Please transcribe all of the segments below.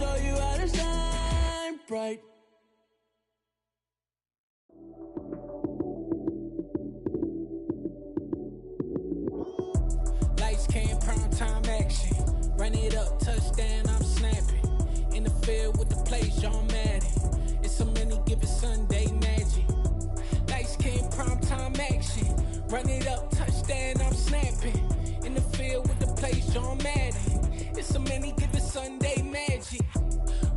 show you how to shine bright. Lights came, prime time action. Run it up, touchdown, I'm snapping. In the field with the plays, John Madden. It's a many given Sunday magic. Lights came, prime time action. Run it up, touchdown, I'm snapping. In the field with the plays, John Madden. It's a many given Sunday magic.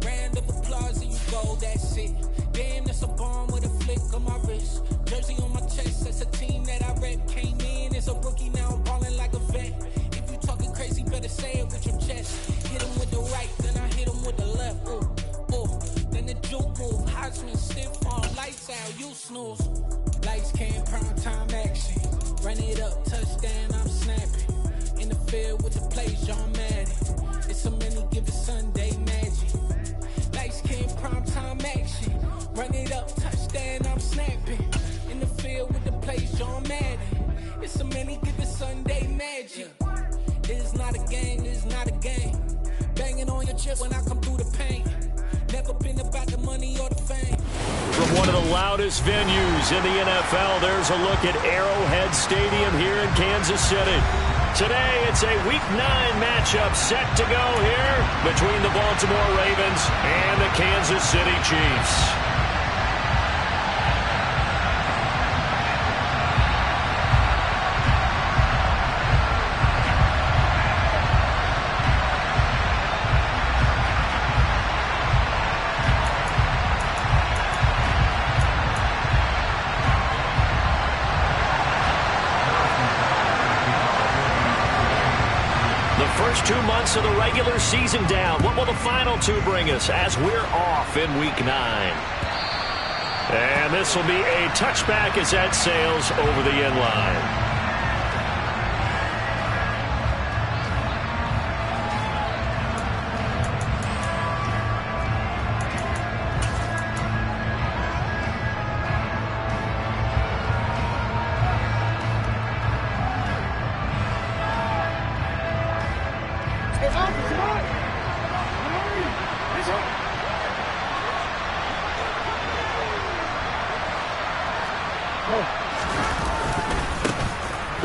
Round of applause and you go, that's it. Damn, that's a bomb with a flick on my wrist. Jersey on my chest, that's a team that I rep. Came in as a rookie, now I'm ballin' like a vet. If you talking crazy, better say it with your chest. Hit him with the right, then I hit him with the left. Ooh, ooh. Then the juke move, Heisman, stiff arm, lights out, you snooze. Lights came, prime time action. Run it up, touchdown, I'm snapping. In the field with the plays, John Madden. It's a many given Sunday magic. Lights came, prime time action. Run it up, touchdown, I'm snapping. In the field with the plays, John Madden. It's a many given Sunday magic. It is not a game, it is not a game. Banging on your chest when I come through the paint. Never been about the money or the fame. From one of the loudest venues in the NFL, there's a look at Arrowhead Stadium here in Kansas City. Today, it's a Week 9 matchup set to go here between the Baltimore Ravens and the Kansas City Chiefs. First 2 months of the regular season down. What will the final two bring us as we're off in Week 9? And this will be a touchback as that sails over the end line.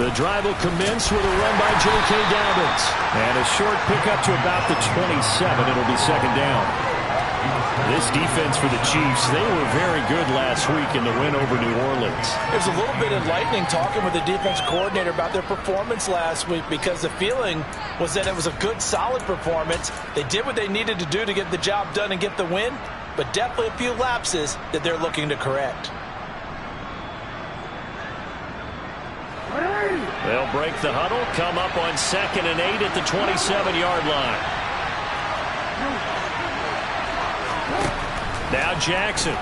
The drive will commence with a run by J.K. Dobbins. And a short pickup to about the 27. It'll be second down. This defense for the Chiefs, they were very good last week in the win over New Orleans. It was a little bit enlightening talking with the defense coordinator about their performance last week, because the feeling was that it was a good, solid performance. They did what they needed to do to get the job done and get the win, but definitely a few lapses that they're looking to correct. They'll break the huddle, come up on 2nd and 8 at the 27-yard line. Now Jackson.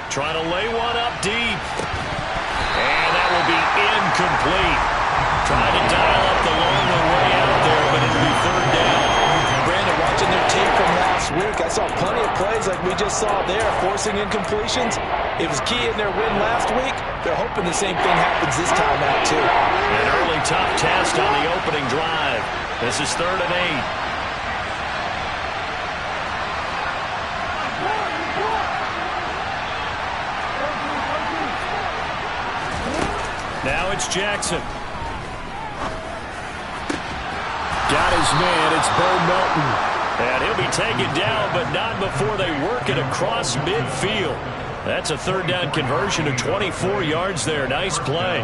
Trying to lay one up deep. And that will be incomplete. Trying to dial up the long one way out there, but it'll be third down. Brandon, watching their tape from last week, I saw plenty of plays like we just saw there, forcing incompletions. It was key in their win last week. They're hoping the same thing happens this time out, too. An early tough test on the opening drive. This is 3rd and 8. Now it's Jackson. Got his man. It's Bo Melton. And he'll be taken down, but not before they work it across midfield. That's a third down conversion of 24 yards there. Nice play.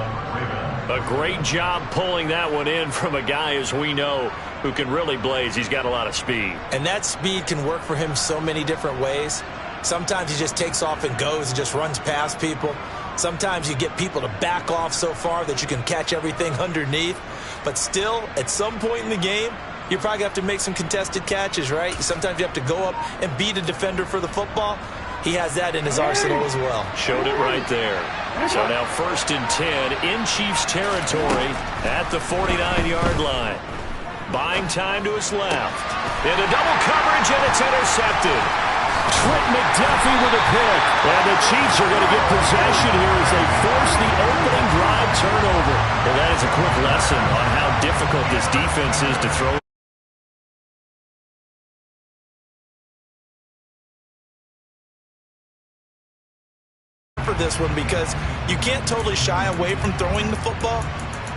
A great job pulling that one in from a guy, as we know, who can really blaze. He's got a lot of speed. And that speed can work for him so many different ways. Sometimes he just takes off and goes and just runs past people. Sometimes you get people to back off so far that you can catch everything underneath. But still, at some point in the game, you're probably going to have to make some contested catches, right? Sometimes you have to go up and beat a defender for the football. He has that in his arsenal as well. Showed it right there. So now 1st and 10 in Chiefs territory at the 49-yard line. Buying time to his left. Into double coverage, and it's intercepted. Trent McDuffie with a pick. And the Chiefs are going to get possession here as they force the opening drive turnover. Well, that is a quick lesson on how difficult this defense is to throw. this one because you can't totally shy away from throwing the football,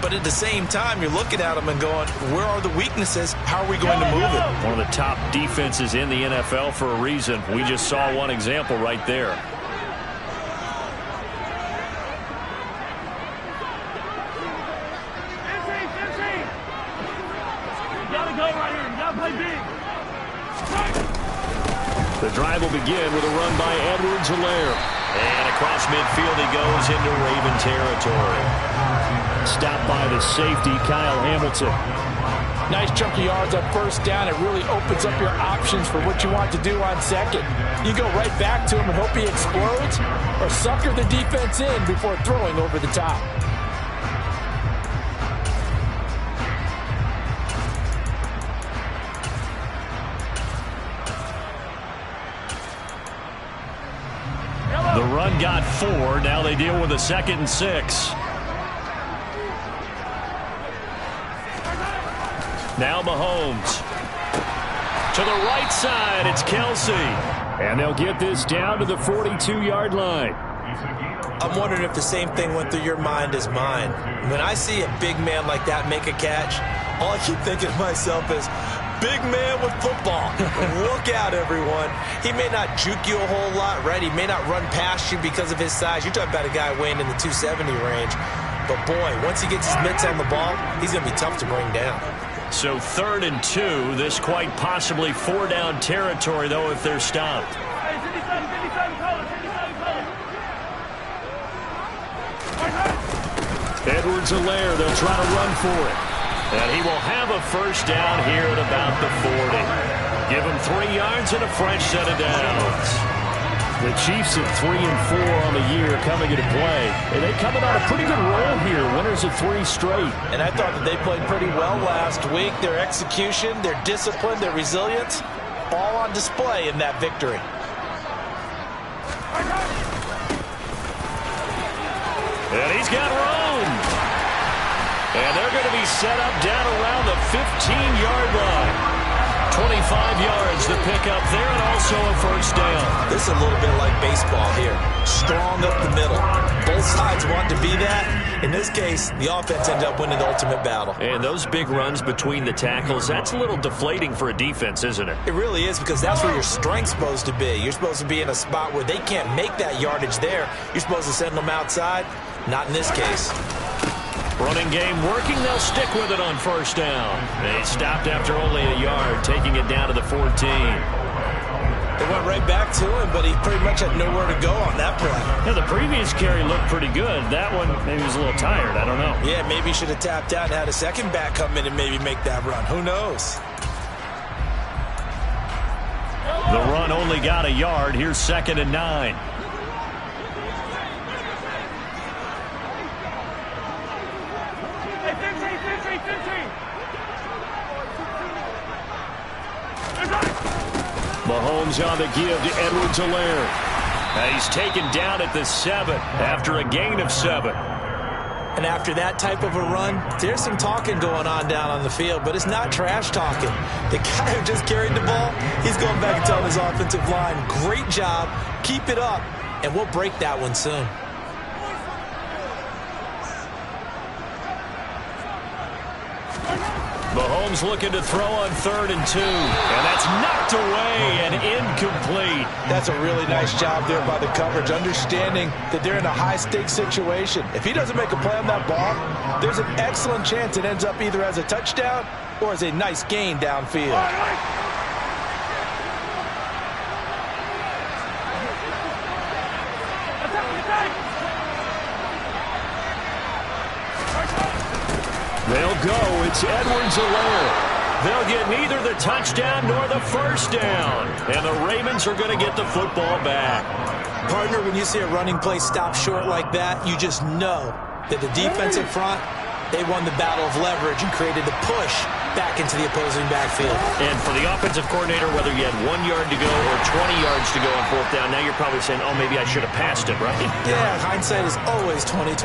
but at the same time, you're looking at them and going, where are the weaknesses? How are we going to move it? One of the top defenses in the NFL for a reason. We just saw one example right there. The drive will begin with a run by Edwards-Helaire. And across midfield he goes into Raven territory. Stopped by the safety, Kyle Hamilton. Nice chunk of yards on first down. It really opens up your options for what you want to do on second. You go right back to him and hope he explodes, or sucker the defense in before throwing over the top. The run got 4. Now they deal with a 2nd and 6. Now Mahomes. To the right side, it's Kelsey. And they'll get this down to the 42-yard line. I'm wondering if the same thing went through your mind as mine. When I see a big man like that make a catch, all I keep thinking to myself is, big man with football. Look out, everyone. He may not juke you a whole lot, right? He may not run past you because of his size. You're talking about a guy weighing in the 270 range. But, boy, once he gets his mitts on the ball, he's going to be tough to bring down. So 3rd and 2. This quite possibly 4-down territory, though, if they're stopped. Edwards-Helaire, they'll try to run for it. And he will have a first down here at about the 40. Give him 3 yards and a fresh set of downs. The Chiefs at 3 and 4 on the year coming into play. And they're coming on a pretty good roll here. Winners of 3 straight. And I thought that they played pretty well last week. Their execution, their discipline, their resilience, all on display in that victory. And he's got room. And they're going to be set up down around the 15-yard line. 25 yards to pick up there, and also a first down. This is a little bit like baseball here. Strong up the middle. Both sides want to be that. In this case, the offense ended up winning the ultimate battle. And those big runs between the tackles, that's a little deflating for a defense, isn't it? It really is, because that's where your strength's supposed to be. You're supposed to be in a spot where they can't make that yardage there. You're supposed to send them outside. Not in this case. Running game working. They'll stick with it on first down. They stopped after only a yard, taking it down to the 14. They went right back to him, but he pretty much had nowhere to go on that play. Yeah, the previous carry looked pretty good. That one, maybe he was a little tired. I don't know. Yeah, maybe he should have tapped out and had a second back come in and maybe make that run. Who knows? The run only got a yard. Here's 2nd and 9. Mahomes on the give to Edwards-Helaire. He's taken down at the 7 after a gain of 7. And after that type of a run, there's some talking going on down on the field, but it's not trash talking. The guy who just carried the ball, he's going back and telling his offensive line, great job, keep it up, and we'll break that one soon. Mahomes looking to throw on 3rd and 2. And that's knocked away and incomplete. That's a really nice job there by the coverage, understanding that they're in a high-stakes situation. If he doesn't make a play on that ball, there's an excellent chance it ends up either as a touchdown or as a nice gain downfield. They'll go. It's Edwards-Helaire. They'll get neither the touchdown nor the first down. And the Ravens are going to get the football back. Partner, when you see a running play stop short like that, you just know that the defensive front, they won the battle of leverage and created the push back into the opposing backfield. And for the offensive coordinator, whether you had 1 yard to go or 20 yards to go on 4th down, now you're probably saying, oh, maybe I should have passed it, right? Yeah, hindsight is always 20/20.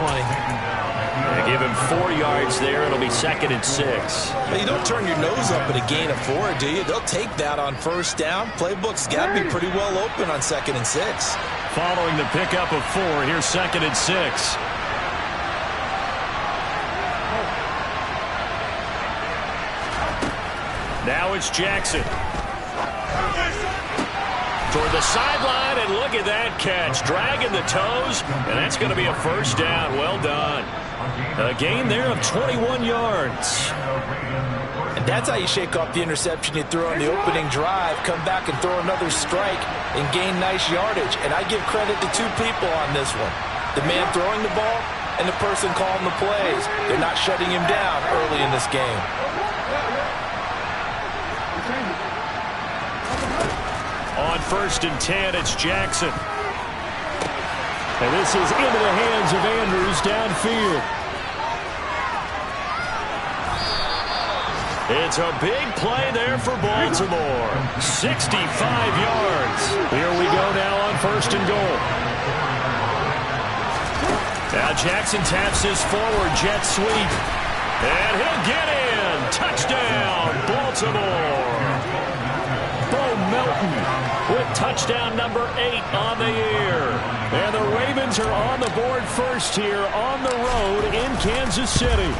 They give him 4 yards there. It'll be 2nd and 6. But you don't turn your nose up at a gain of 4, do you? They'll take that on first down. Playbook's got to be pretty well open on 2nd and 6. following the pickup of 4. Here's 2nd and 6. Now it's Jackson. Toward the sideline, and look at that catch. Dragging the toes, and that's going to be a first down. Well done. A gain there of 21 yards. And that's how you shake off the interception you threw on the opening drive, come back and throw another strike and gain nice yardage. And I give credit to two people on this one. The man throwing the ball and the person calling the plays. They're not shutting him down early in this game. On 1st and 10, it's Jackson. And this is into the hands of Andrews downfield. It's a big play there for Baltimore. 65 yards. Here we go now on 1st and goal. Now Jackson taps his forward jet sweep. And he'll get in. Touchdown, Baltimore. Bo Melton with touchdown number 8 on the year. And the Ravens are on the board first here on the road in Kansas City.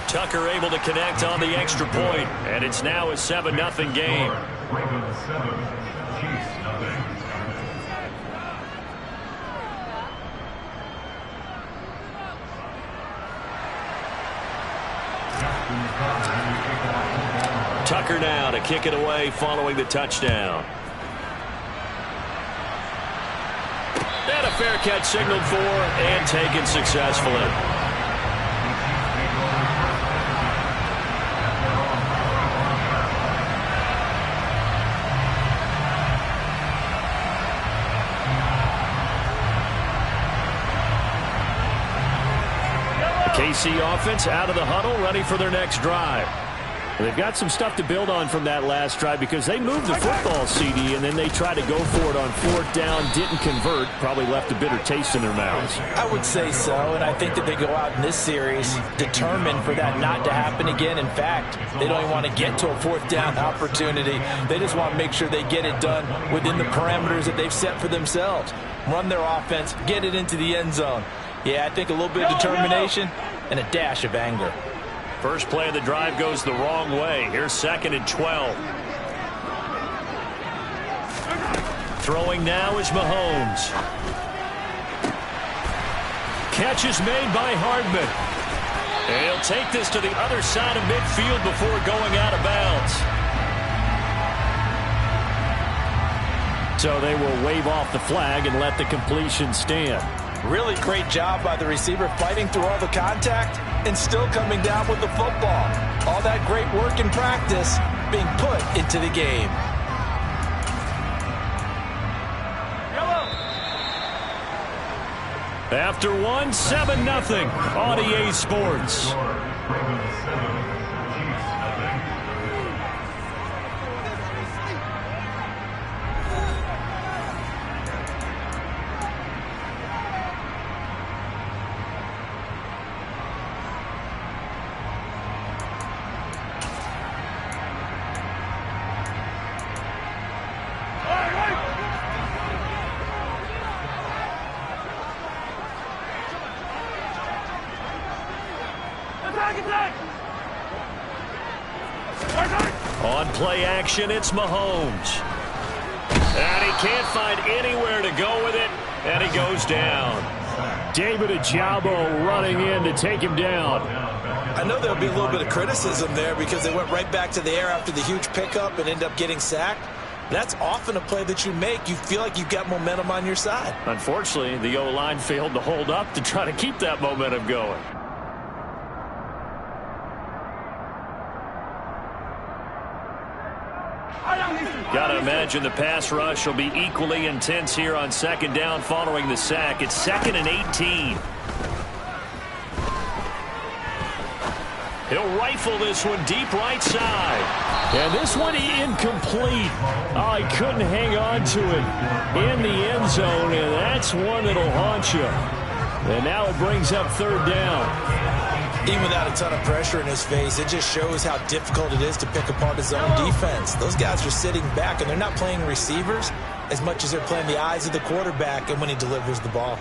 Tucker able to connect on the extra point, and it's now a 7-0 game. Tucker now to kick it away following the touchdown. And a fair catch signaled for and taken successfully. KC offense out of the huddle, ready for their next drive. Well, they've got some stuff to build on from that last drive because they moved the football, CD, and then they tried to go for it on 4th down, didn't convert, probably left a bitter taste in their mouths. I would say so, and I think that they go out in this series determined for that not to happen again. In fact, they don't even want to get to a 4th down opportunity. They just want to make sure they get it done within the parameters that they've set for themselves. Run their offense, get it into the end zone. Yeah, I think a little bit of determination and a dash of anger. First play of the drive goes the wrong way. Here's 2nd and 12. Throwing now is Mahomes. Catch is made by Hardman. And he'll take this to the other side of midfield before going out of bounds. So they will wave off the flag and let the completion stand. Really great job by the receiver fighting through all the contact and still coming down with the football. All that great work in practice being put into the game. After 7-0 on EA Sports. On play action, it's Mahomes. And he can't find anywhere to go with it, and he goes down. David Ojabo running in to take him down. I know there'll be a little bit of criticism there because they went right back to the air after the huge pickup and ended up getting sacked. That's often a play that you make. You feel like you've got momentum on your side. Unfortunately, the O-line failed to hold up to try to keep that momentum going. Gotta imagine the pass rush will be equally intense here on 2nd down following the sack. It's 2nd and 18. He'll rifle this one deep right side. And this one incomplete. Oh, he couldn't hang on to it in the end zone, and that's one that'll haunt you. And now it brings up 3rd down. Even without a ton of pressure in his face, it just shows how difficult it is to pick apart his own defense. Those guys are sitting back, and they're not playing receivers. as much as they're playing the eyes of the quarterback and when he delivers the ball.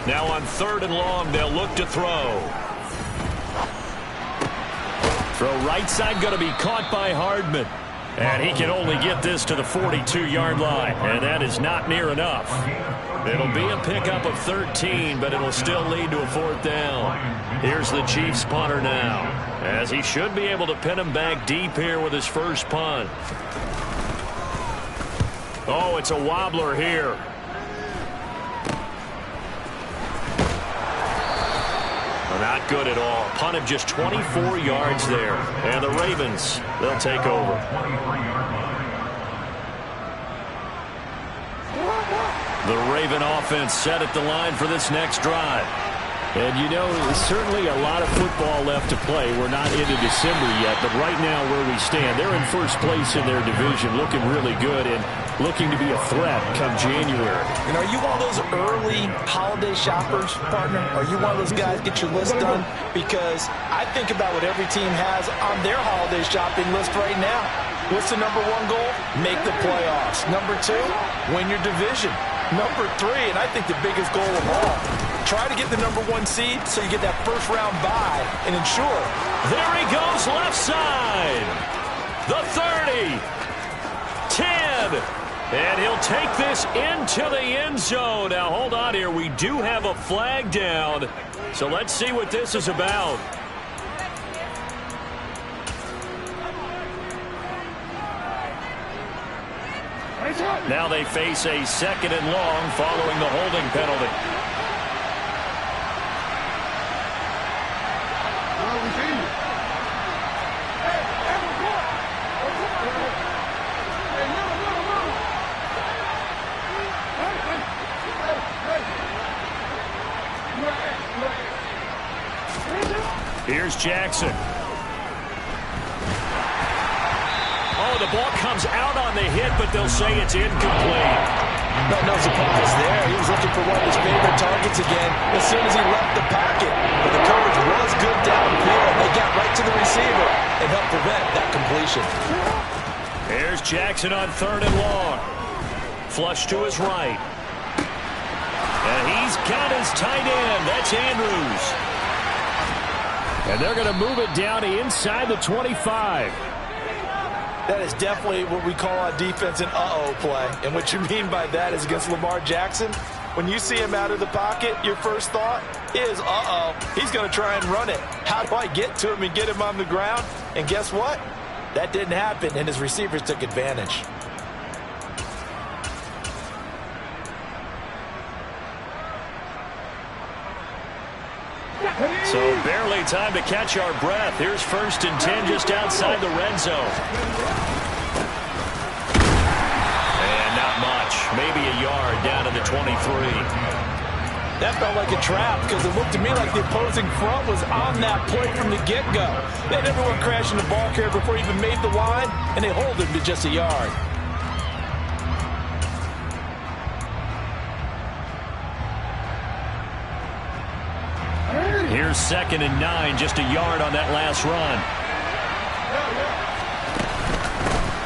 Now on 3rd and long, they'll look to throw. Throw right side going to be caught by Hardman. And he can only get this to the 42-yard line, and that is not near enough. It'll be a pickup of 13, but it'll still lead to a 4th down. Here's the Chiefs punter now, as he should be able to pin him back deep here with his first punt. Oh, it's a wobbler here. Not good at all. Punt of just 24 yards there. And the Ravens, they'll take over. The Raven offense set at the line for this next drive. And, you know, certainly a lot of football left to play. We're not into December yet, but right now where we stand, they're in first place in their division, looking really good and looking to be a threat come January. And are you one of those early holiday shoppers, partner? Are you one of those guys get your list done? Because I think about what every team has on their holiday shopping list right now. What's the number 1 goal? Make the playoffs. Number 2, win your division. Number 3, and I think the biggest goal of all, try to get the number 1 seed so you get that first-round bye and ensure. There he goes, left side. The 30. 10. And he'll take this into the end zone. Now, hold on here. We do have a flag down. So let's see what this is about. Now they face a 2nd and long following the holding penalty. Here's Jackson. Oh, the ball comes out on the hit, but they'll say it's incomplete. No surprise there. He was looking for one of his favorite targets again as soon as he left the pocket. But the coverage was good downfield. They got right to the receiver and helped prevent that completion. Here's Jackson on 3rd and long. Flush to his right. And he's got his tight end. That's Andrews. And they're going to move it down to inside the 25. That is definitely what we call on defense an uh-oh play. And what you mean by that is against Lamar Jackson, when you see him out of the pocket, your first thought is, uh-oh, he's going to try and run it. How do I get to him and get him on the ground? And guess what? That didn't happen, and his receivers took advantage. So barely time to catch our breath. Here's 1st and 10 just outside the red zone. And not much. Maybe a yard down to the 23. That felt like a trap because it looked to me like the opposing front was on that play from the get-go. They had everyone crashing the ball carrier before he even made the line, and they hold him to just a yard. Here's 2nd and 9, just a yard on that last run.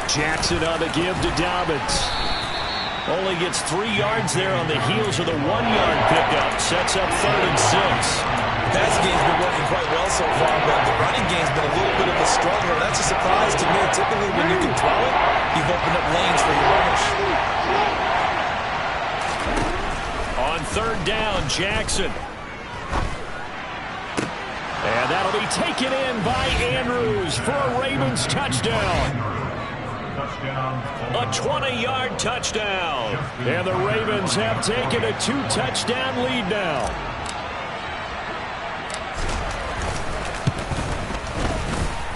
Jackson on the give to Dobbins. Only gets 3 yards there on the heels of the 1-yard pickup. Sets up 3rd and 6. The passing game's been working quite well so far, but the running game's been a little bit of a struggle. That's a surprise to me. Typically, when you can throw it, you've opened up lanes for your runners. On 3rd down, Jackson. And that'll be taken in by Andrews for a Ravens touchdown. A 20-yard touchdown. And the Ravens have taken a 2-touchdown lead now.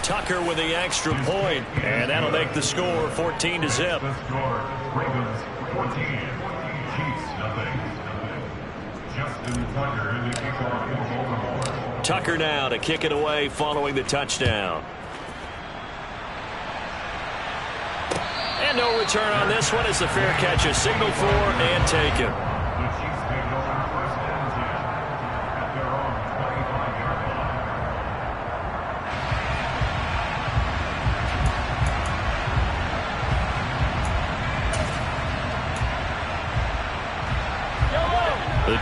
Tucker with the extra point, and that'll make the score 14-0. Ravens 14, Chiefs nothing. Justin Tucker in the kickoff in Baltimore. Tucker now to kick it away following the touchdown. And no return on this one as the fair catch is signaled for and taken. The Chiefs make it over first and 10 at their own 25-yard line.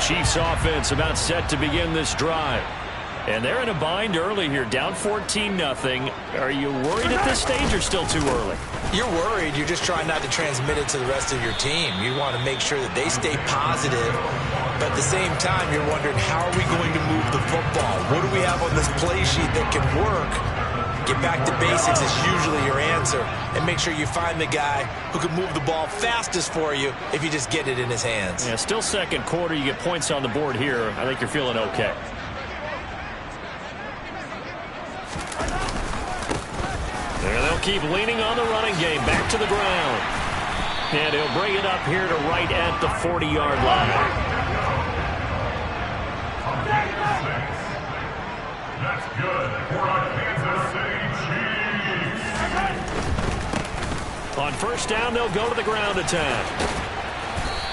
Chiefs offense about set to begin this drive. And they're in a bind early here, down 14-0. Are you worried at this stage or still too early? You're worried. You're just trying not to transmit it to the rest of your team. You want to make sure that they stay positive. But at the same time, you're wondering, how are we going to move the football? What do we have on this play sheet that can work? Get back to basics is usually your answer. And make sure you find the guy who can move the ball fastest for you if you just get it in his hands. Yeah, still second quarter. You get points on the board here. I think you're feeling okay. There they'll keep leaning on the running game. Back to the ground. And he'll bring it up here to right at the 40-yard line. That's good for our Kansas City Chiefs. On first down, they'll go to the ground attack.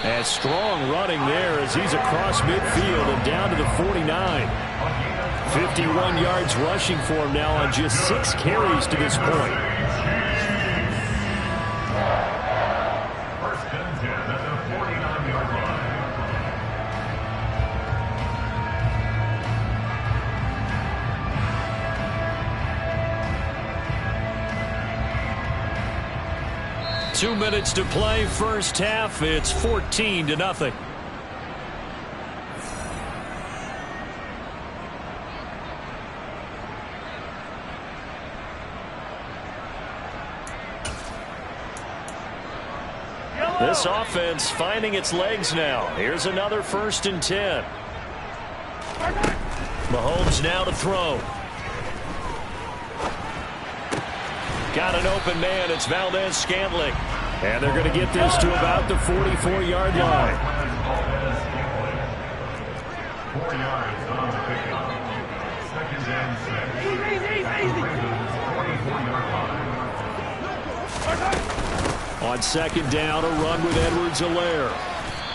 And strong running there as he's across midfield and down to the 49. 51 yards rushing for him now on just 6 carries to this point. First and 10 at the 49-yard line. 2 minutes to play, first half. It's 14-0. This offense finding its legs now. Here's another first and 10. Mahomes now to throw. Got an open man. It's Valdez-Scantling. And they're going to get this to about the 44-yard line. 4 yards on the pickup. Second and 6. 44-yard line. On second down, a run with Edwards-Helaire.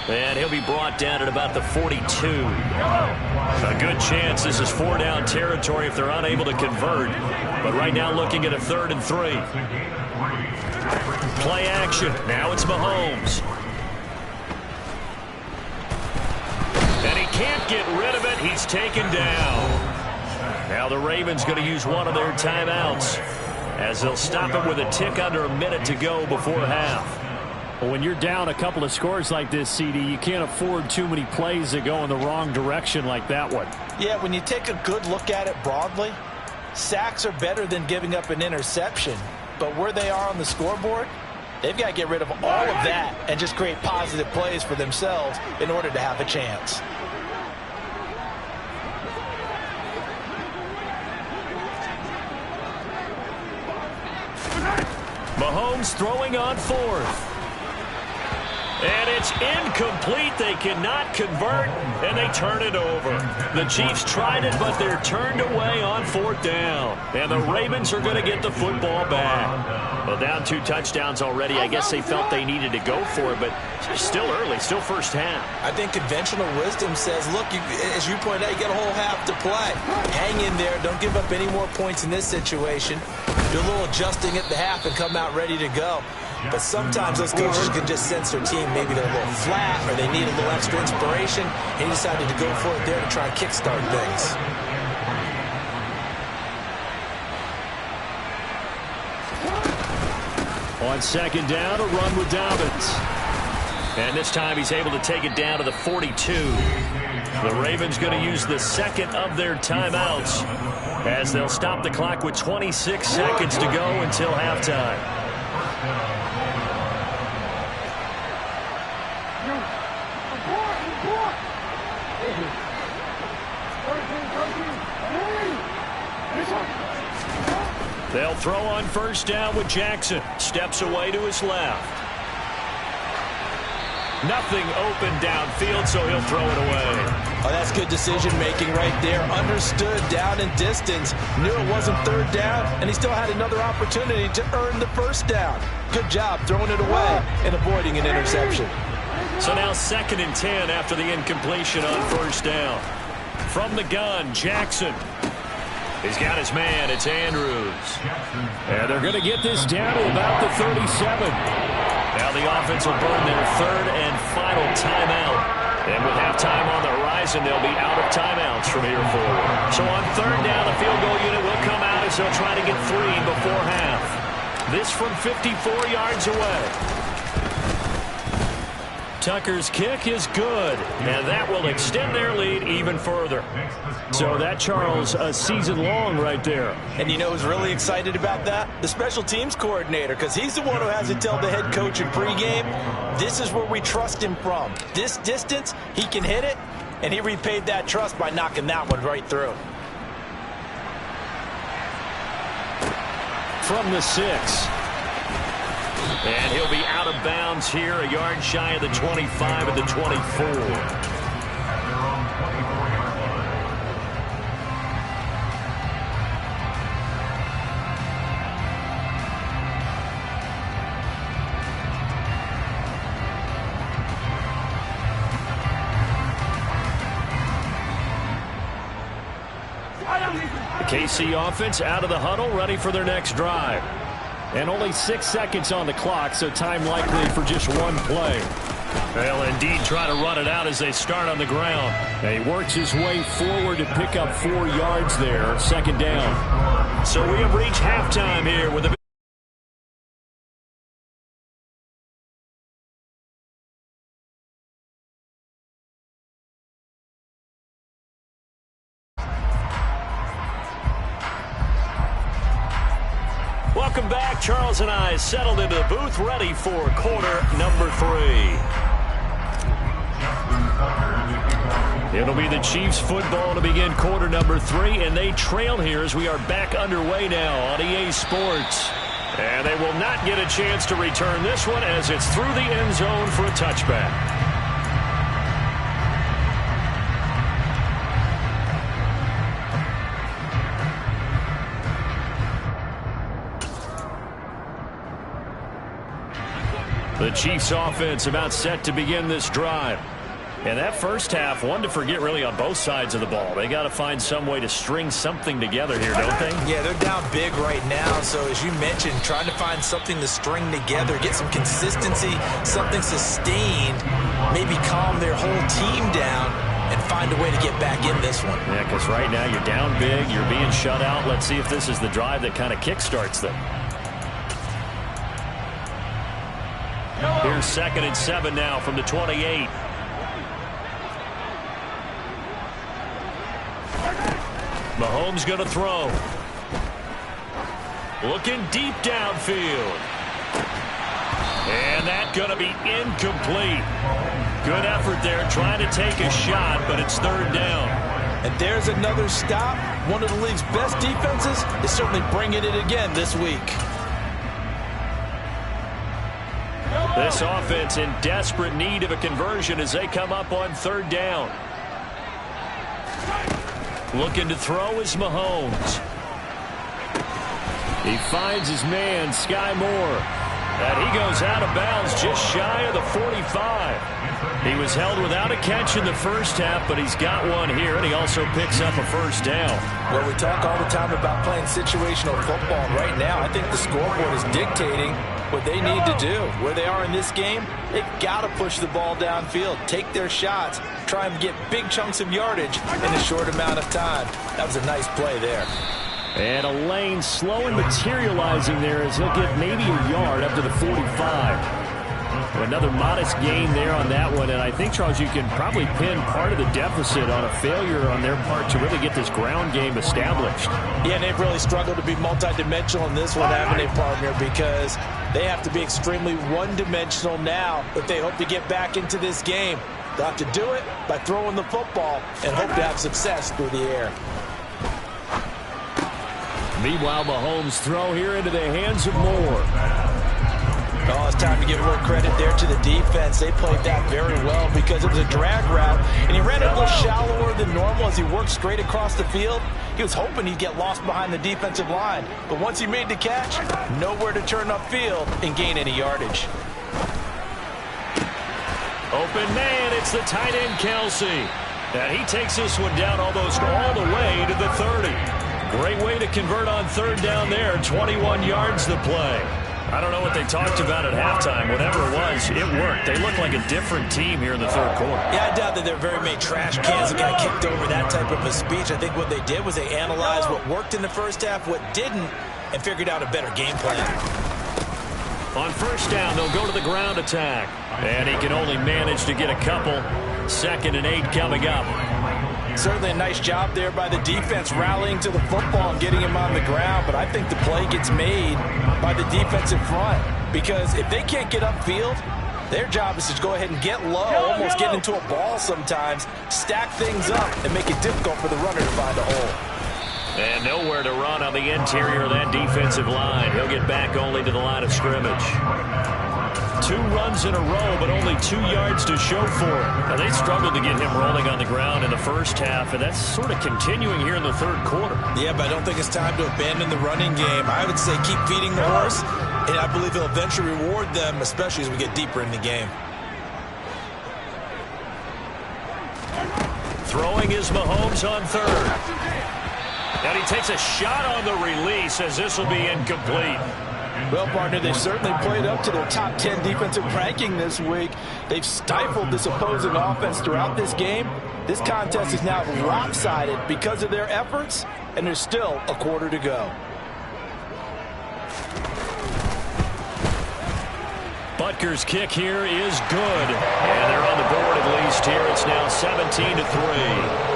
And he'll be brought down at about the 42. A good chance this is 4-down territory if they're unable to convert. But right now looking at a 3rd and 3. Play action. Now it's Mahomes. And he can't get rid of it. He's taken down. Now the Ravens going to use one of their timeouts, as they'll stop him with a tick under a minute to go before half. Well, when you're down a couple of scores like this, CD, you can't afford too many plays that go in the wrong direction like that one. Yeah, when you take a good look at it broadly, sacks are better than giving up an interception. But where they are on the scoreboard, they've got to get rid of all of that and just create positive plays for themselves in order to have a chance. Mahomes throwing on 4th. And it's incomplete. They cannot convert, and they turn it over. The Chiefs tried it, but they're turned away on 4th down. And the Ravens are going to get the football back. Well, down 2 touchdowns already. I guess they felt they needed to go for it, but still early, still first half. I think conventional wisdom says, look, as you pointed out, you got a whole half to play. Hang in there. Don't give up any more points in this situation. Do a little adjusting at the half and come out ready to go. But sometimes those coaches can just sense their team. Maybe they're a little flat or they need a little extra inspiration. And he decided to go for it there to try and kickstart things. On second down, a run with Dobbins. And this time he's able to take it down to the 42. The Ravens going to use the second of their timeouts, as they'll stop the clock with 26 seconds to go until halftime. They'll throw on first down with Jackson. Steps away to his left. Nothing open downfield, so he'll throw it away. Oh, that's good decision-making right there. Understood down and distance. Knew it wasn't 3rd down, and he still had another opportunity to earn the first down. Good job throwing it away and avoiding an interception. So now 2nd and 10 after the incompletion on first down. From the gun, Jackson. He's got his man. It's Andrews. And they're going to get this down to about the 37. Now the offense will burn their 3rd and final timeout And with halftime on the horizon, they'll be out of timeouts from here forward. So on third down, the field goal unit will come out as they'll try to get 3 before half. This from 54 yards away. Tucker's kick is good, and that will extend their lead even further. So that, Charles, a season long right there. And you know who's really excited about that? The special teams coordinator, because he's the one who has to tell the head coach in pregame, this is where we trust him from. This distance, he can hit it, and he repaid that trust by knocking that one right through. From the 6. And he'll be out of bounds here, a yard shy of the 25 at the 24. The KC offense out of the huddle, ready for their next drive. And only 6 seconds on the clock, so time likely for just one play. They'll indeed try to run it out as they start on the ground. And he works his way forward to pick up 4 yards there, second down. So we have reached halftime here with a Welcome back. Charles and I settled into the booth, ready for quarter number 3. It'll be the Chiefs football to begin quarter number 3, and they trail here as we are back underway now on EA Sports. And they will not get a chance to return this one as it's through the end zone for a touchback. The Chiefs offense about set to begin this drive. And that first half, one to forget really on both sides of the ball. They got to find some way to string something together here, don't they? Yeah, they're down big right now. So as you mentioned, trying to find something to string together, get some consistency, something sustained, maybe calm their whole team down and find a way to get back in this one. Yeah, because right now you're down big, you're being shut out. Let's see if this is the drive that kind of kickstarts them. Here's 2nd and 7 now from the 28. Mahomes going to throw. Looking deep downfield. And that's going to be incomplete. Good effort there trying to take a shot, but it's 3rd down. And there's another stop. One of the league's best defenses is certainly bringing it again this week. This offense in desperate need of a conversion as they come up on 3rd down. Looking to throw is Mahomes. He finds his man, Sky Moore. And he goes out of bounds just shy of the 45. He was held without a catch in the first half, but he's got one here, and he also picks up a 1st down. Well, we talk all the time about playing situational football. Right now, I think the scoreboard is dictating what they need to do. Where they are in this game, they've got to push the ball downfield, take their shots, try and get big chunks of yardage in a short amount of time. That was a nice play there. And a lane slow and materializing there as he'll get maybe a yard up to the 45. Another modest gain there on that one, and I think, Charles, you can probably pin part of the deficit on a failure on their part to really get this ground game established. Yeah, and they've really struggled to be multidimensional in this one, haven't they, partner, because they have to be extremely one-dimensional now if they hope to get back into this game. They'll have to do it by throwing the football and hope to have success through the air. Meanwhile, Mahomes' throw here into the hands of Moore. Oh, it's time to give a little credit there to the defense. They played that very well because it was a drag route, and he ran it a little shallower than normal as he worked straight across the field. He was hoping he'd get lost behind the defensive line, but once he made the catch, nowhere to turn upfield and gain any yardage. Open man, it's the tight end, Kelsey. And he takes this one down almost all the way to the 30. Great way to convert on 3rd down there. 21 yards to play. I don't know what they talked about at halftime. Whatever it was, it worked. They look like a different team here in the third quarter. Yeah, I doubt that there are very many trash cans that got kicked over that type of a speech. I think what they did was they analyzed what worked in the first half, what didn't, and figured out a better game plan. On first down, they'll go to the ground attack. And he can only manage to get a couple. 2nd and 8 coming up. Certainly a nice job there by the defense rallying to the football and getting him on the ground. But I think the play gets made by the defensive front. Because if they can't get upfield, their job is to go ahead and get low, almost get into a ball sometimes, stack things up, and make it difficult for the runner to find a hole. And nowhere to run on the interior of that defensive line. He'll get back only to the line of scrimmage. 2 runs in a row, but only 2 yards to show for it. Now, they struggled to get him rolling on the ground in the first half, and that's sort of continuing here in the third quarter. Yeah, but I don't think it's time to abandon the running game. I would say keep feeding the horse, and I believe he'll eventually reward them, especially as we get deeper in the game. Throwing is Mahomes on third. And he takes a shot on the release as this will be incomplete. Well, partner, they've certainly played up to their top 10 defensive ranking this week. They've stifled this opposing offense throughout this game. This contest is now lopsided because of their efforts, and there's still a quarter to go. Butker's kick here is good. And they're on the board at least here. It's now 17-3.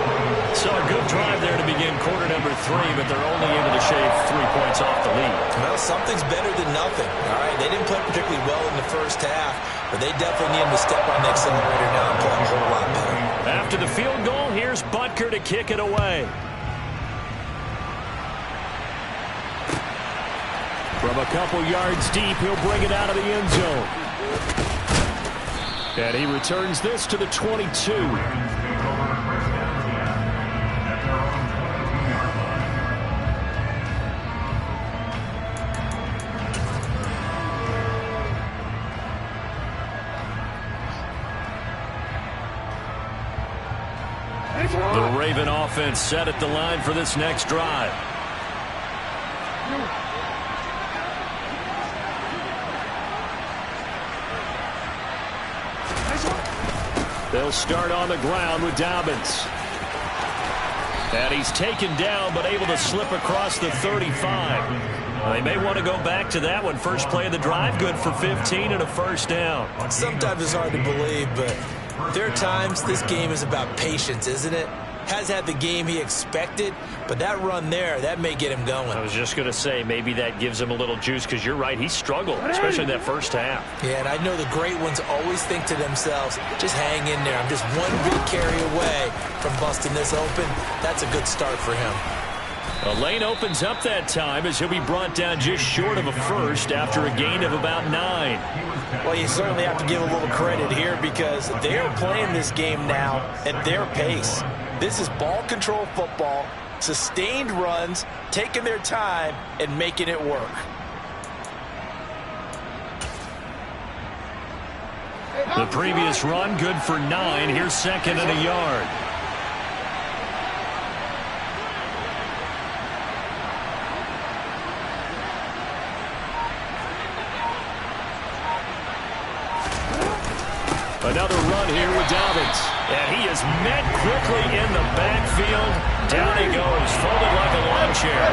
So a good drive there to begin quarter number 3, but they're only able to shave 3 points off the lead. Well, something's better than nothing. All right, they didn't play particularly well in the first half, but they definitely need to step on the accelerator now and play a whole lot better. After the field goal, here's Butker to kick it away. From a couple yards deep, he'll bring it out of the end zone. And he returns this to the 22. The Raven offense set at the line for this next drive. They'll start on the ground with Dobbins. And he's taken down, but able to slip across the 35. They may want to go back to that one. First play of the drive, good for 15 and a first down. Sometimes it's hard to believe, but there are times this game is about patience, isn't it? Has had the game he expected, but that run there, that may get him going. I was just going to say, maybe that gives him a little juice, because you're right, he struggled, especially that first half. Yeah, and I know the great ones always think to themselves, just hang in there. I'm just one big carry away from busting this open. That's a good start for him. A lane opens up that time as he'll be brought down just short of a first after a gain of about 9. Well, you certainly have to give a little credit here because they're playing this game now at their pace. This is ball control football, sustained runs, taking their time, and making it work. The previous run, good for 9. Here's 2nd and a yard. Another run here with Dobbins. And he is met quickly in the backfield. Down he goes, folded like a lawn chair.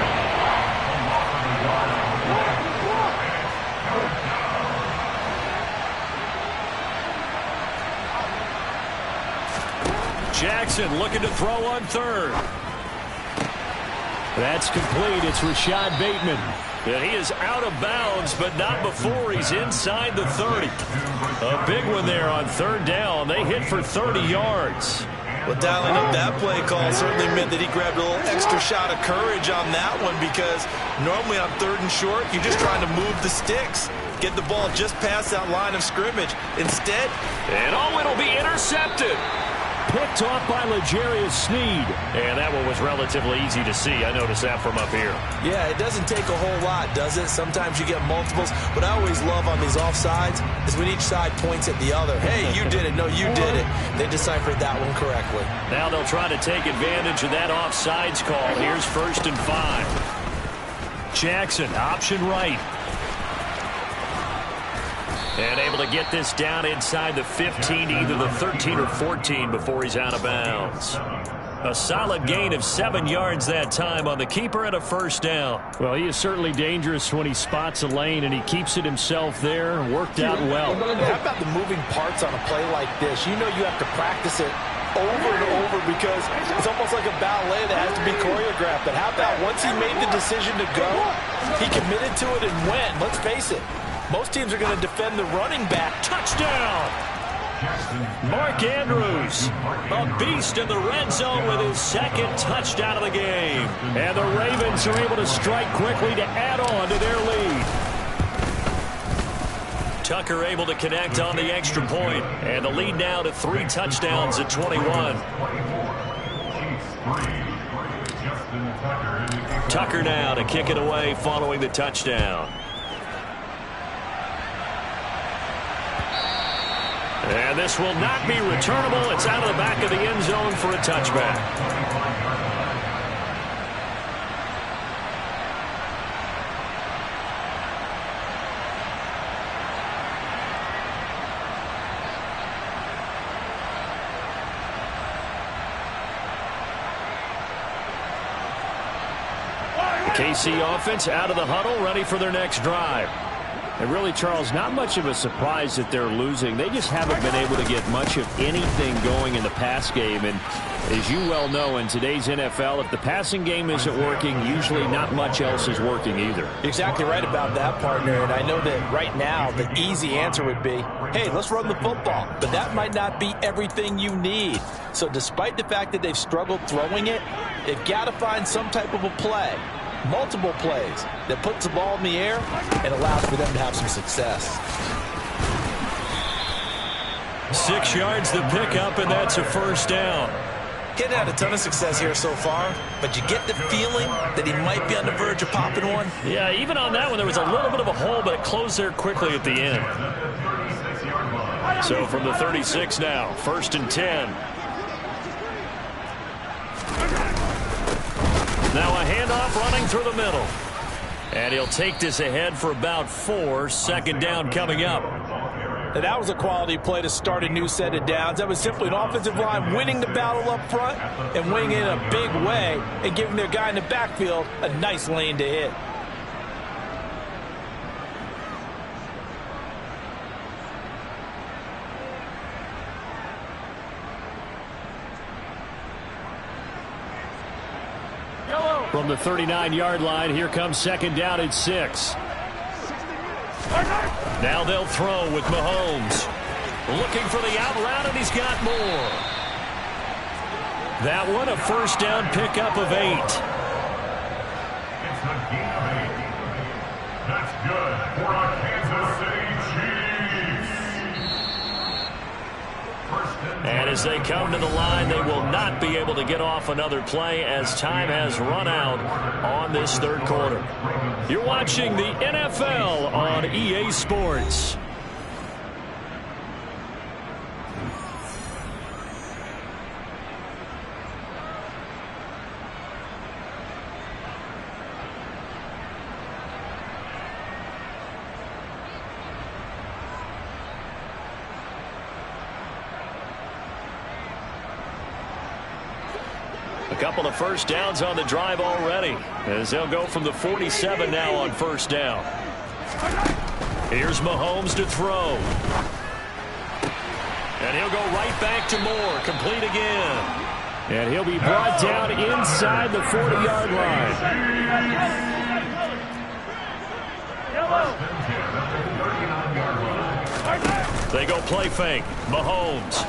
Jackson looking to throw on third. That's complete. It's Rashad Bateman. And he is out of bounds, but not before he's inside the 30. A big one there on third down. They hit for 30 yards. Well, dialing up that play call certainly meant that he grabbed a little extra shot of courage on that one because normally on 3rd and short, you're just trying to move the sticks, get the ball just past that line of scrimmage. Instead, and it'll be intercepted. Picked off by L'Jarius Sneed. And that one was relatively easy to see. I noticed that from up here. Yeah, it doesn't take a whole lot, does it? Sometimes you get multiples. What I always love on these offsides is when each side points at the other. Hey, you did it. No, you did it. They deciphered that one correctly. Now they'll try to take advantage of that offsides call. Here's 1st and 5. Jackson, option right. And able to get this down inside the 15, either the 13 or 14 before he's out of bounds. A solid gain of 7 yards that time on the keeper and a first down. Well, he is certainly dangerous when he spots a lane, and he keeps it himself there. Worked out well. How about the moving parts on a play like this? You know you have to practice it over and over because it's almost like a ballet that has to be choreographed. But how about once he made the decision to go, he committed to it and went. Let's face it, most teams are going to defend the running back. Touchdown! Mark Andrews, a beast in the red zone with his second touchdown of the game. And the Ravens are able to strike quickly to add on to their lead. Tucker able to connect on the extra point, and the lead now to 3 touchdowns at 21. Tucker now to kick it away following the touchdown. And this will not be returnable. It's out of the back of the end zone for a touchback. The KC offense out of the huddle, ready for their next drive. And really, Charles, not much of a surprise that they're losing. They just haven't been able to get much of anything going in the pass game. And as you well know, in today's NFL, if the passing game isn't working, usually not much else is working either. Exactly right about that, partner. And I know that right now the easy answer would be, hey, let's run the football. But that might not be everything you need. So despite the fact that they've struggled throwing it, they've got to find some type of a play. Multiple plays that puts the ball in the air and allows for them to have some success. 6 yards to pick up, and that's a first down. Getting had a ton of success here so far, but you get the feeling that he might be on the verge of popping one. Yeah, even on that one, there was a little bit of a hole, but it closed there quickly at the end. So from the 36 now, 1st and 10. Now a handoff running through the middle. And he'll take this ahead for about 4. Second down coming up. And that was a quality play to start a new set of downs. That was simply an offensive line winning the battle up front and winning it in a big way and giving their guy in the backfield a nice lane to hit. From the 39-yard line, here comes second down at 6. Now they'll throw with Mahomes. Looking for the out route, and he's got more. That one, a first down pickup of 8. It's the gain of 8. That's good for the Kansas City Chiefs. And as they come to the line, they will not be able to get off another play as time has run out on this third quarter. You're watching the NFL on EA Sports. A couple of first downs on the drive already, as they'll go from the 47 now on first down. Here's Mahomes to throw. And he'll go right back to Moore, complete again. And he'll be brought down inside the 40-yard line. They go play fake. Mahomes.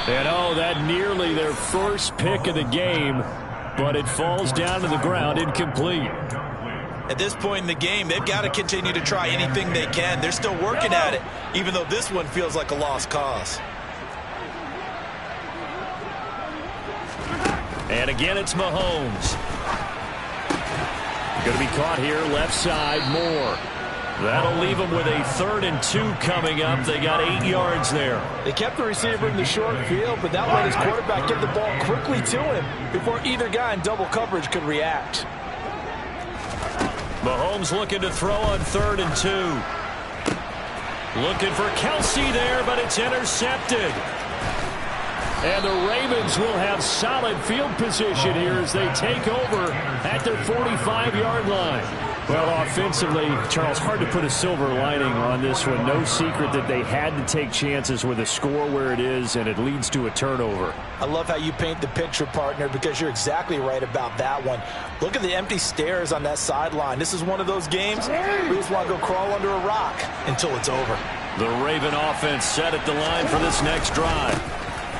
And oh, that nearly their first pick of the game, but it falls down to the ground incomplete. At this point in the game, they've got to continue to try anything they can. They're still working at it, even though this one feels like a lost cause. And again, it's Mahomes. Going to be caught here, left side, Moore. That'll leave them with a 3rd and 2 coming up. They got 8 yards there. They kept the receiver in the short field, but that let his quarterback get the ball quickly to him before either guy in double coverage could react. Mahomes looking to throw on 3rd and 2. Looking for Kelsey there, but it's intercepted. And the Ravens will have solid field position here as they take over at their 45-yard line. Well, offensively, Charles, hard to put a silver lining on this one. No secret that they had to take chances with a score where it is, and it leads to a turnover. I love how you paint the picture, partner, because you're exactly right about that one. Look at the empty stairs on that sideline. This is one of those games where you just want to go crawl under a rock until it's over. The Raven offense set at the line for this next drive.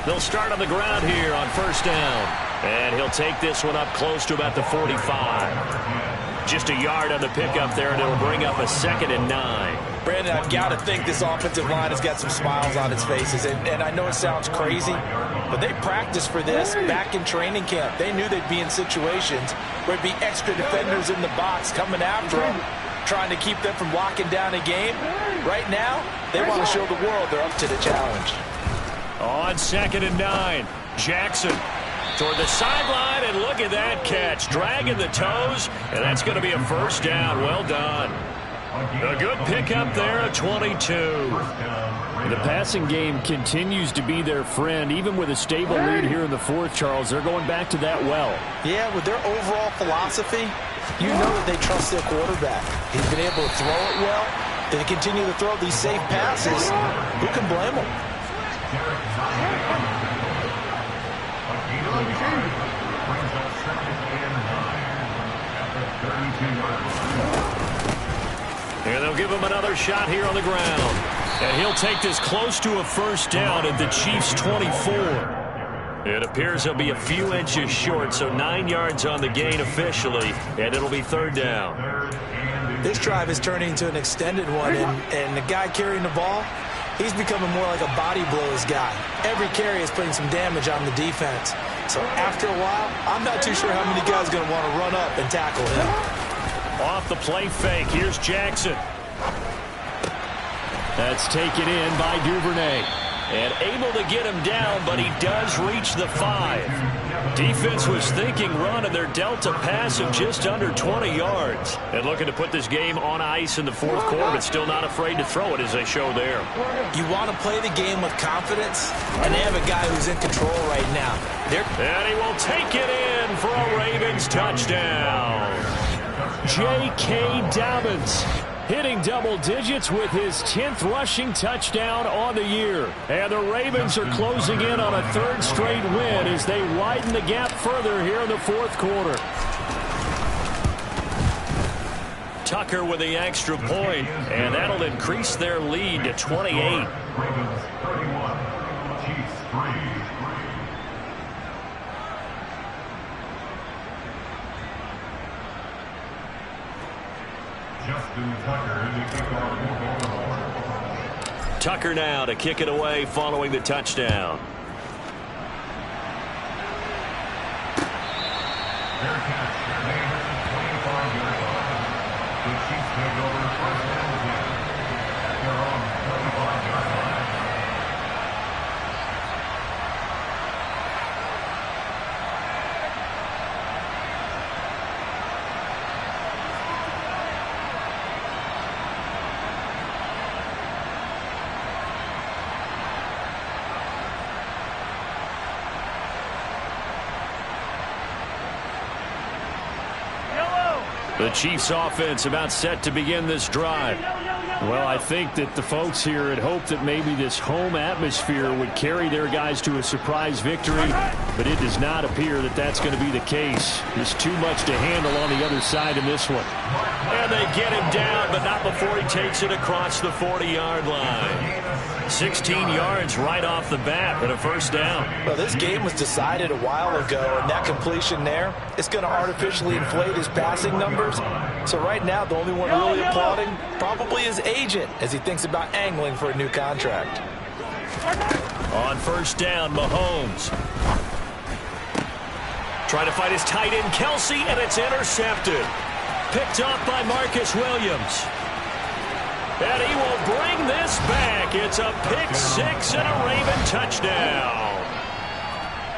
They'll start on the ground here on first down. And he'll take this one up close to about the 45. Just a yard on the pickup there, and it'll bring up a 2nd and 9. Brandon, I've got to think this offensive line has got some smiles on its faces. And I know it sounds crazy, but they practiced for this back in training camp. They knew they'd be in situations where there'd be extra defenders in the box coming after them, trying to keep them from locking down a game. Right now, they want to show the world they're up to the challenge. On 2nd and 9, Jackson toward the sideline, and look at that catch. Dragging the toes, and that's going to be a first down. Well done. A good pickup there at 22. The passing game continues to be their friend, even with a stable lead here in the fourth, Charles. They're going back to that well. Yeah, with their overall philosophy, you know that they trust their quarterback. He's been able to throw it well. They continue to throw these safe passes. Who can blame them? And they'll give him another shot here on the ground. And he'll take this close to a first down at the Chiefs' 24. It appears he'll be a few inches short, so 9 yards on the gain officially, and it'll be 3rd down. This drive is turning into an extended one, and the guy carrying the ball, he's becoming more like a body blows guy. Every carry is putting some damage on the defense. So after a while, I'm not too sure how many guys are going to want to run up and tackle him. Off the play fake, here's Jackson. That's taken in by Duvernay. And able to get him down, but he does reach the 5. Defense was thinking run, and they're dealt a pass of just under 20 yards. And looking to put this game on ice in the fourth quarter, but still not afraid to throw it as they show there. You want to play the game with confidence, and they have a guy who's in control right now. And he will take it in for a Ravens touchdown. J.K. Dobbins hitting double digits with his 10th rushing touchdown on the year. And the Ravens are closing in on a 3rd straight win as they widen the gap further here in the fourth quarter. Tucker with the extra point, and that'll increase their lead to 28. Ravens 31, Chiefs 3. Tucker now to kick it away following the touchdown. Their catch, they hit the 25-yard line. The Chiefs take over first and 10 at their own 25-yard line. The Chiefs offense about set to begin this drive. Well, I think that the folks here had hoped that maybe this home atmosphere would carry their guys to a surprise victory, but it does not appear that that's going to be the case. There's too much to handle on the other side in this one. And they get him down, but not before he takes it across the 40-yard line. 16 yards right off the bat, and a first down. Well, this game was decided a while ago, and that completion there, it's going to artificially inflate his passing numbers. So right now, the only one really applauding probably his agent as he thinks about angling for a new contract. On first down, Mahomes. Trying to find his tight end, Kelsey, and it's intercepted. Picked off by Marcus Williams. And he will bring this back. It's a pick six and a Raven touchdown.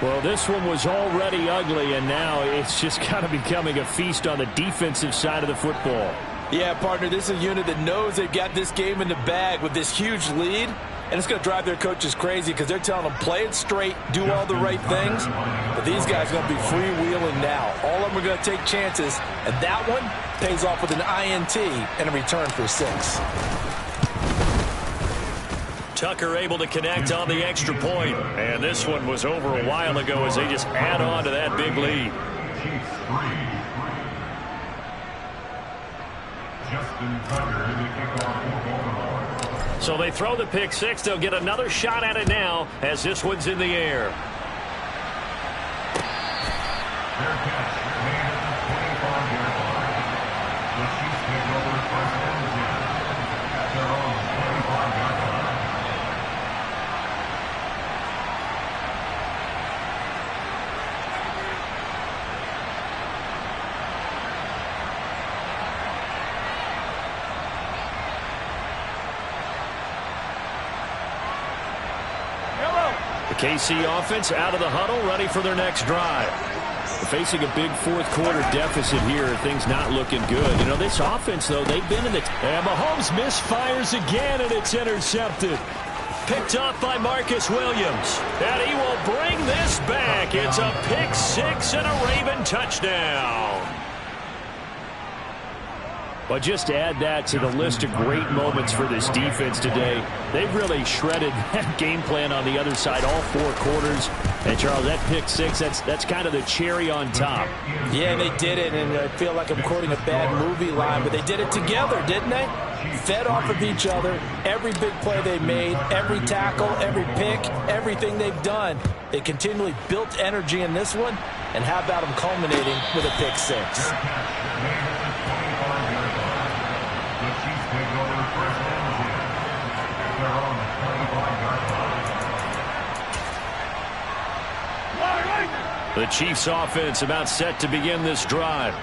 Well, this one was already ugly, and now it's just kind of becoming a feast on the defensive side of the football. Yeah, partner, this is a unit that knows they've got this game in the bag with this huge lead, and it's going to drive their coaches crazy because they're telling them play it straight, do all the right things, but these guys are going to be freewheeling now. All of them are going to take chances, and that one pays off with an INT and a return for 6. Tucker able to connect on the extra point, and this one was over a while ago as they just add on to that big lead. So they throw the pick 6. They'll get another shot at it now as this one's in the air. Their catch made at the 25-yard line. The Chiefs take over first and 10 at their own 25-yard line. The KC offense out of the huddle, ready for their next drive. Facing a big fourth-quarter deficit here, things not looking good. You know, this offense, though, they've been in the... And Mahomes misfires again, and it's intercepted. Picked off by Marcus Williams. And he will bring this back. It's a pick 6 and a Raven touchdown. But just add that to the list of great moments for this defense today. They've really shredded that game plan on the other side all 4 quarters. And, Charles, that pick 6, that's kind of the cherry on top. Yeah, they did it, and I feel like I'm quoting a bad movie line, but they did it together, didn't they? Fed off of each other, every big play they made, every tackle, every pick, everything they've done. They continually built energy in this one, and how about them culminating with a pick 6? The Chiefs offense about set to begin this drive.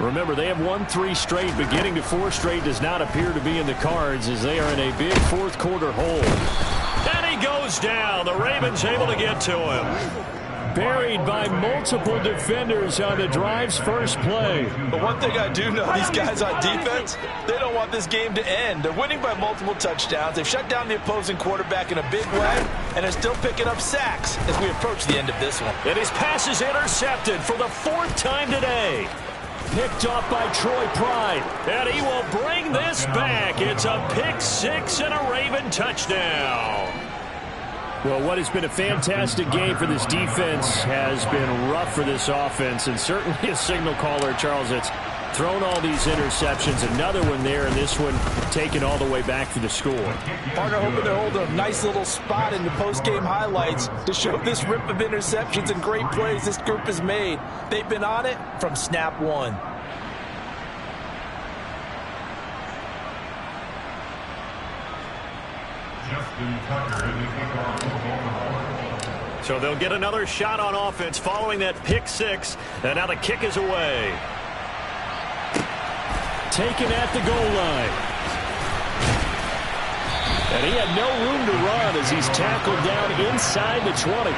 Remember, they have won 3 straight, but getting to 4 straight does not appear to be in the cards as they are in a big fourth-quarter hole. And he goes down. The Ravens able to get to him. Buried by multiple defenders on the drive's first play. But one thing I do know, these guys on defense, they don't want this game to end. They're winning by multiple touchdowns. They've shut down the opposing quarterback in a big way, and they're still picking up sacks as we approach the end of this one. And his pass is intercepted for the 4th time today. Picked off by Troy Pride. And he will bring this back. It's a pick 6 and a Raven touchdown. Well, what has been a fantastic game for this defense has been rough for this offense, and certainly a signal caller, Charles, that's thrown all these interceptions. Another one there, and this one taken all the way back for the score. Partner hoping they're holding a nice little spot in the post-game highlights to show this rip of interceptions and great plays this group has made. They've been on it from snap 1. So they'll get another shot on offense following that pick 6. And now the kick is away. Taken at the goal line. And he had no room to run as he's tackled down inside the 20.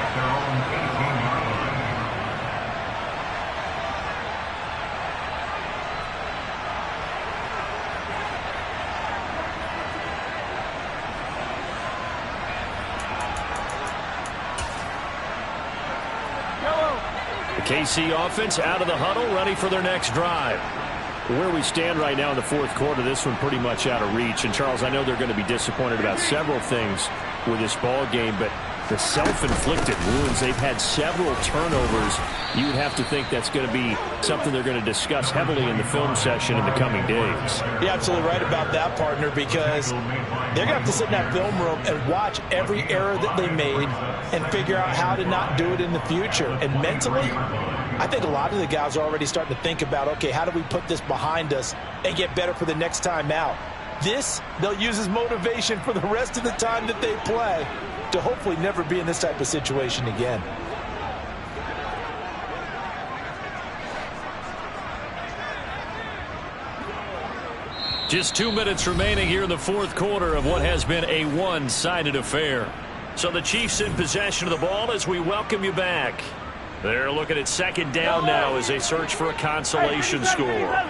KC offense out of the huddle, ready for their next drive. Where we stand right now in the 4th quarter, this one pretty much out of reach. And, Charles, I know they're going to be disappointed about several things with this ball game, but the self-inflicted wounds, they've had several turnovers. You would have to think that's going to be something they're going to discuss heavily in the film session in the coming days. You're absolutely right about that, partner, because they're going to have to sit in that film room and watch every error that they made and figure out how to not do it in the future. And mentally, I think a lot of the guys are already starting to think about, okay, how do we put this behind us and get better for the next time out? This, they'll use as motivation for the rest of the time that they play to hopefully never be in this type of situation again. Just 2 minutes remaining here in the 4th quarter of what has been a one-sided affair. So the Chiefs in possession of the ball as we welcome you back. They're looking at 2nd down now as they search for a consolation score.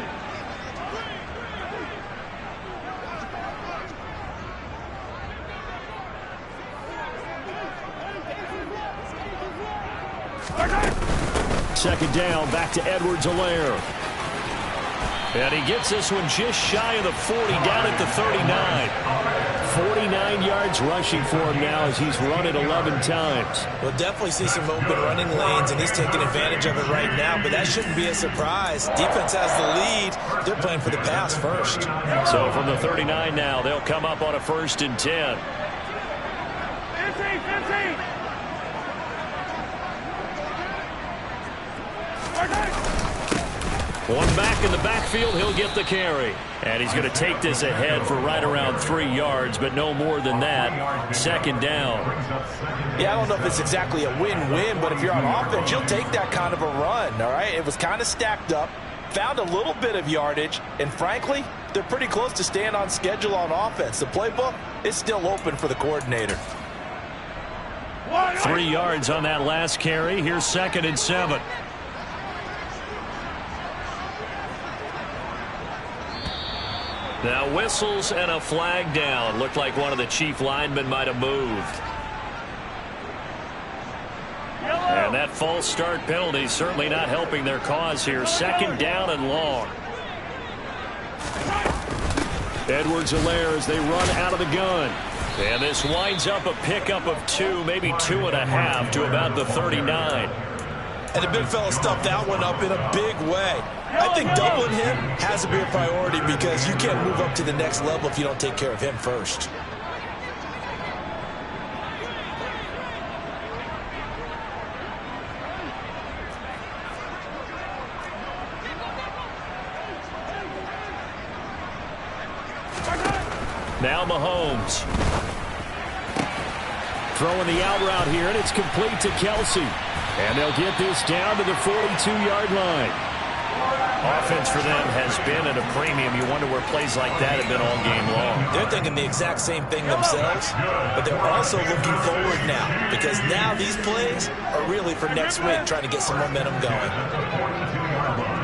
second down, back to Edwards-Helaire. And he gets this one just shy of the 40, down at the 39. 49 yards rushing for him now as he's run it 11 times. We'll definitely see some open running lanes, and he's taking advantage of it right now, but that shouldn't be a surprise. Defense has the lead. They're playing for the pass first. So from the 39 now, they'll come up on a 1st and 10. 1 back in the backfield, he'll get the carry. And he's going to take this ahead for right around 3 yards, but no more than that. Second down. Yeah, I don't know if it's exactly a win-win, but if you're on offense, you'll take that kind of a run, all right? It was kind of stacked up, found a little bit of yardage, and frankly, they're pretty close to staying on schedule on offense. The playbook is still open for the coordinator. 3 yards on that last carry. Here's 2nd and 7. Now whistles and a flag down. Looked like one of the chief linemen might have moved. And that false start penalty certainly not helping their cause here. 2nd down and long. Edwards-Helaire as they run out of the gun. And this winds up a pickup of 2, maybe 2.5 to about the 39. And the big fella stuffed that one up in a big way. I think doubling him has to be a priority because you can't move up to the next level if you don't take care of him first. Now Mahomes. Throwing the out route here, and it's complete to Kelsey. And they'll get this down to the 42-yard line. Offense for them has been at a premium. You wonder where plays like that have been all game long. They're thinking the exact same thing themselves, but they're also looking forward now because now these plays are really for next week, trying to get some momentum going.